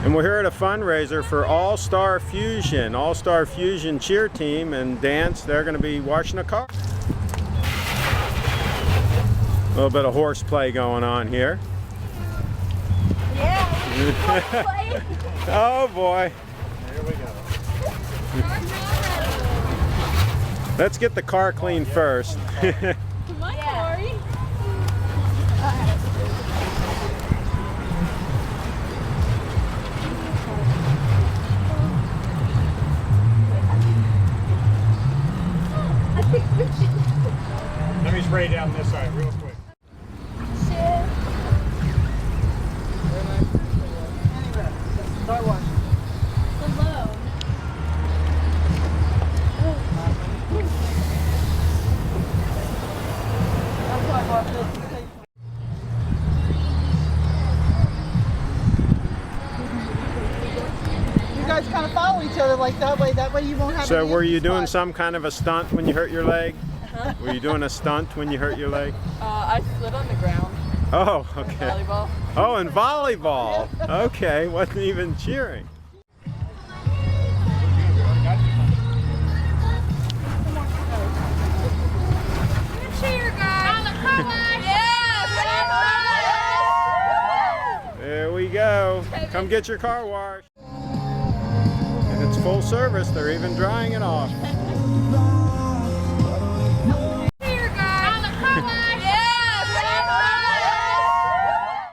And we're here at a fundraiser for Allstar Fusion. Allstar Fusion cheer team and dance. They're going to be washing a car. A little bit of horseplay going on here. Yeah, horseplay. Oh boy. Here we go. Let's get the car clean first. Come on, Corey. Let me spray down this side real quick. Car wash. You guys kind of follow each other like that way. That way you won't have. So any were you empty doing spots. some kind of a stunt when you hurt your leg? Huh? Were you doing a stunt when you hurt your leg? I slid on the ground. Oh, okay. Volleyball. Oh, and volleyball. Okay, wasn't even cheering. Cheer, guys. There we go. Come get your car washed. And it's full service. They're even drying it off.